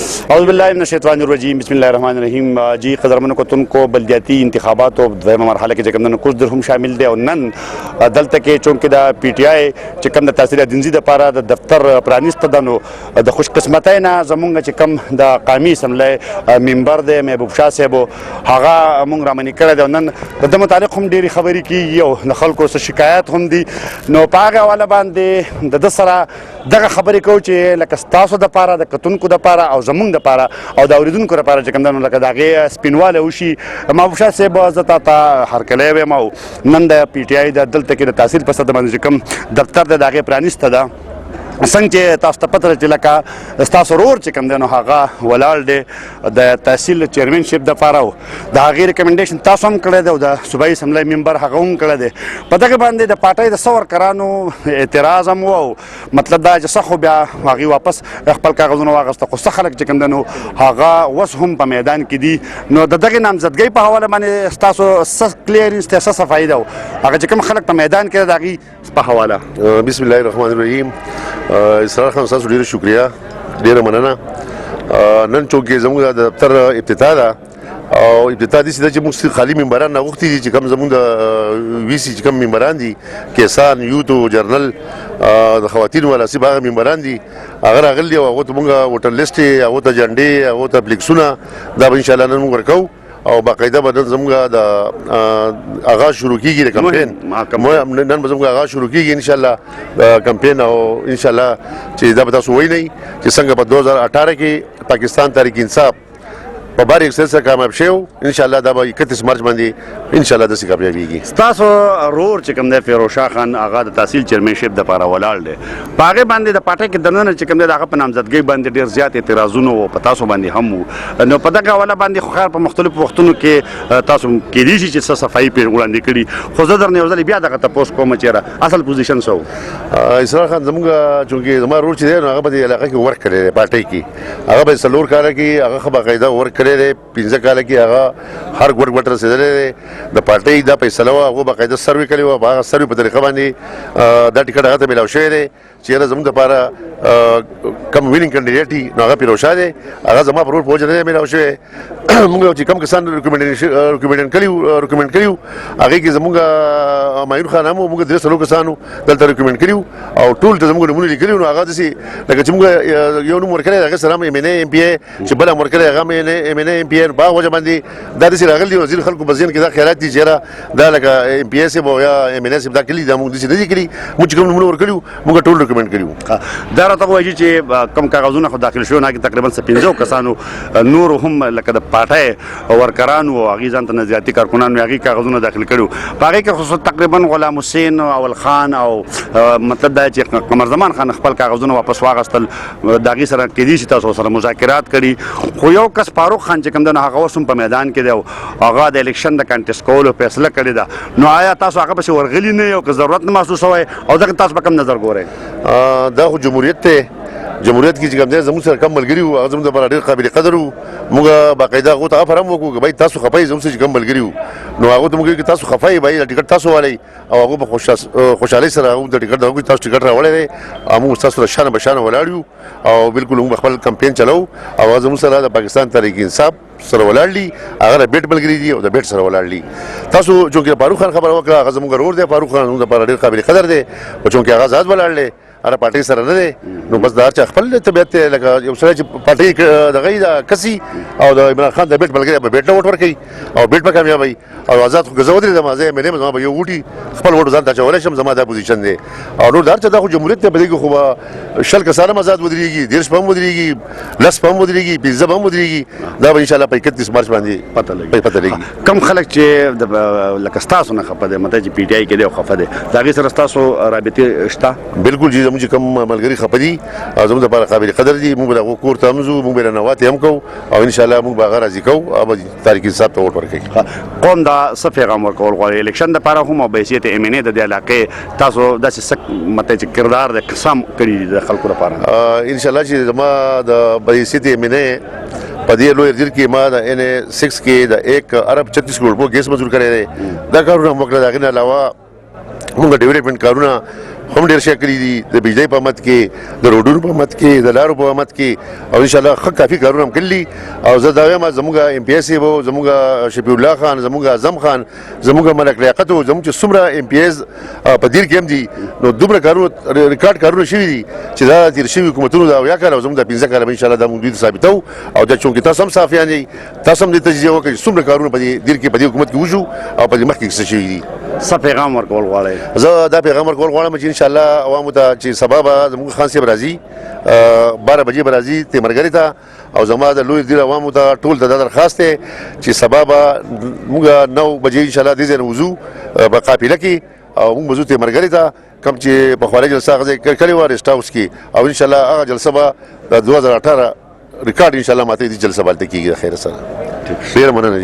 اعوذ باللہ من الشیطان الرجیم بسم اللہ الرحمن الرحیم جی قدرمنو کتون کو بلدیاتی انتخاباتو دویمه مرحله کې چې کوم نن کوز در هم شامل دی او نن دلته کې چونکې د پی ټی آی چې کوم د تحصیل دنځي د پاره د دفتر پرانیسته ده نو د خوش قسمتۍ نه زمونږ چې کوم د قامي اسمبلی ممبر دی محبوب شاه صاحب هغه مونږ رامنې کړی دی او نن د ده متعلق هم ډېرې خبرې کېږي او د خلکو څه شکایات هم دي نو په هغه حواله باندې د ده سره دغه خبرې کوو چې لکه ستاسو دپاره د کتونکو دپاره او زمونږ دپاره او د اورېدونکو لپاره چې کوم دی نو لکه د هغې سپینوالی وشي محبوب شاه صاحب زه تا ته هرکلی ویم او نن د پی ټی آی د دلته کې د تحصیل په سطح باندې چې کوم دفتر دی د هغې پرانیسته ده څنګه چې تاسو ته پته ده چې لکه ستاسو ورور چې کوم دی نو هغه ولاړ دی د تحصیل چیرمنشپ دپاره او د هغې ریکمنډیشن تاسو هم کړی دی او د صوبایي اسمبلی ممبر هغه هم کړی دی په دغې باندې د پارټۍ د څو ورکرانو اعتراض هم و او مطلب دا چې څه خو بیا هغې واپس خپل کاغذونه واخیسته خو څه خلک چې کوم دی نو هغه اوس هم په میدان کې دي نو د دغې نامزدګۍ په حواله باندې ستاسو څه کلیرنس دی څه صفایي ده او هغه چې کوم خلک په میدان کې د هغې په حواله بسم الله الرحمن الرحیم اسرار خان تاسو ډیره شکریا ډیره مننه نن چونکې زموږ د دفتر افتتاح ده او افتتاح داسې ده چې موږ خالي ممبران راغوښتي دي چې کوم زموږ د وي سي چې کوم ممبران دي کیسان یوتو جرنل د خواتینو مناسب هغه ممبران دي هغه راغلي او هغو ته موږ ووټر لیسټ هغو ته جنډې هغو ته فلیکسونه دا به انشاءالله نن موږ ورکوو او باقاعده به نن زموږ د آغاز شروع کېږي د کمپین نن به زموږ آغاز شروع کېږي انشاءالله د کمپین او انشاءالله چې دا به تاسو وینئ چې څنګه په 2018 کې پاکستان تحریک انصاف په بار اکثر سره کامیاب شوی انشاءالله دا به 31 مارچ باندې انشاءالله داسې کامیابېږي ستاسو ورور چې کوم دی فیروز شاه خان هغه د تحصیل چیرمنشپ دپاره ولاړ دی په هغې باندې د پارټۍ کې دننه چې کوم دی د هغه په نامزدګۍ باندې ډېر زیات اعتراضونه و په تاسو باندې هم و نو په دغه حواله باندې خو خیر په مختلفو وختونو کې تاسو کېدای شي چې څه صفایي پرې وړاندې کړي خو زه درنه یو ځلې بیا دغه تپوس کوم چېرې اصل پوزیشن څه و اسرار خان زموږ چونکې زما ورور چې دی نو هغه په دې علاقه کې ورک کړی دی پارټۍ کې هغه به 4 کاله کې هغه ښه باقاعده ورک کړی دی 15 کاله کې هغه هر ګوټ رسېدلی دی د پارټۍ دا فیصله وه هغو باقاعده سروې کړې وه په هغه سروې په طریقه باندې دا ټکټ هغه ته میلاو شوی دی چې یاره زموږ دپاره کم وینینګ کینډیډیټ وي نو هغه فیروز شاه دی هغه زما په ورور په وجه نه دی میلاو شوی موږ چې کم کسان ریکمنډ کړي وو هغې کې زموږ معین خان هم موږ 3 کسانو دلته ریکمنډ کړي وو او ټول ته زموږ نومونه لیکلي وو نو هغه داسې لکه چې موږ یو نوم ورکړی هغې سره هم ایم این اے ایم پي اے چې بل هم ورکړی هغه ایم این اے ایم پي اے په هغه وجه باندې دا داسې راغلي وزیر خلکو په ذهن کې دا خیالات دي چې یاره دا لکه ایم پي اے صاحب او یا ایم این اے صاحب دا کلي دا موږ داسې نه دي کړي موږ چې کوم نومونه ورکړي وو موږ ټول ریکمنډ کړي وو دا راته ووایي چې کوم کاغذونه خو داخل شوي هغې تقریبا 15 کسانو نورو هم لکه د پارټۍ ورکرانو او هغې ځان ته نظریاتي کارکنانو هغې کاغذونه داخل کړي وو په هغې کې خو تقریبا غلام حسین اول خان او مطلب دا چې قمر زمان خان خپل کاغذونه واپس واخیستل د هغې سره کېدای شي تاسو سره مذاکرات کړي خو یو کس فاروق خان چې کوم دی نو هغه اوس هم په میدان کې دی او هغه د الیکشن د کنټسټ کولو فیصله کړې ده نو آیا تاسو هغه پسې ورغلي نه یو که ضرورت نه محسوس وی او دغه تاسو په کوم نظر ګورئ دا خو جمهوریت دی جمهوریت کې چې کوم دی زموږ سره کم ملګري وو هغه زموږ دپاره ډېر قابل قدر وو موږ باقاعده هغو ته افر هم وکړو که بھائی تاسو خفه یې زموږ سره چې کم ملګري وو نو هغو ته موږ چې تاسو خفه یې بھائی دا ټکټ تاسو والی او هغو په خوشحالۍ سره هغو د ټکټ هغوی تاسو ټکټ راوړی دی او موږ ستاسو سره شانه بشانه ولاړ یو او بالکل موږ خپل کمپین چلو او هغه زموږ سره د پاکستان تحریک انصاف سره ولاړ دي هغه د بیټ ملګري دي او د بیټ سره ولاړ دي تاسو چونکې فاروق خان خبره وکړه هغه زموږ ورور دی فاروق خان زموږ دپاره ډېر قابل قدر دی او چونکې هغه ازاد ولاړ دی هره پارټۍ سره نه دی نو بس د هر چا خپل طبیعت دی لکه یو سړی چې پارټۍ دغه یي د کسي او د عمران خان د بیټ ملګري به بیټ نه ووټ ورکوي او بیټ به کامیابوي او آزاد خو که زه ودرېدم زه ایم این ایم زما به یو ووټي خپل ووټ ځان ته اچولی شم زما دا پوزیشن دی او نور د هر چا دا خو جمهوریت دی په دې کې خو به 100 کسان هم آزاد ودرېږي 10 به هم ودرېږي 10 به هم ودرېږي 15 به هم ودرېږي دا به انشاءالله په 31 مارچ باندې پته لګي کم خلک چې لکه ستاسو نه خفه دی مطلب چې پی ټی آی کې دی او خفه دی د هغې سره ستاسو رابطې شته بالکل چې زموږ چې کوم ملګري خفه دي او زموږ دپاره قابل قدر دي موږ به د هغو کور ته هم ځو موږ به یې نواتې هم کوو او انشاءالله موږ به هغه راضي کوو او به تحریک انصاف ته ووټ ورکوي قوم دا څه پیغام ورکول غواړي الیکشن دپاره هم او بحیثیت ایم این اے د دې علاقې تاسو داسې څه مطلب چې کردار د قسم کړي دي د خلکو لپاره انشاءالله چې زما د بحیثیت ایم این اے په دې لوی ارجل کې ما د ان 6 کې د 1 ارب 36 کروڑ په ګیس منظور کړی دی دا کارونه هم وکړل د هغې نه علاوه موږ ډیولپمنټ کارونه هم ډېر شی کړي دي د بجلی په مت کې د روډونو په مت کې د لارو په مت کې او ان شاء الله ښه کافي کارونه هم کړي او زه دا وایم زموږ ام پی ایس وو زموږ شفیع الله خان زموږ اعظم خان زموږ ملک لیاقت او زموږ چې څومره ام پی ایس په دیر کې هم دي نو دومره کارونه ریکارډ کارونه شوي دي چې دا تیر شوي حکومتونو دا اویا کاله او زموږ د 15 کاله ان شاء الله دا موږ دوی ته ثابتو او دا چونکې تاسو هم صافیان دي تاسو هم دې تجزیه وکړئ چې څومره کارونه په دې دیر کې په دې حکومت کې وشو او په دې مخکې څه شوي دي څه پیغام ورکول غواړئ؟ زه دا پیغام ورکول غواړم چې ان شاء الله عوامو ته چې سبا به زموږ خان صاحب راځي 12 بجې به راځي تیمرګرې ته او زما د لوی دیر عوامو ته ټول ته دا درخواست دی چې سبا به موږ 9 بجې ان شاء الله دې ځای نه وځو په قافله کې او موږ وځو تیمرګرې ته کوم چې پخوانۍ جلسه هغه ځای کړې وه ریسټ هاوس کې او ان شاء الله هغه جلسه به د 2018 ریکارډ ان شاء الله ماته دې جلسه به هلته کېږي د خیر سره ډېره مننه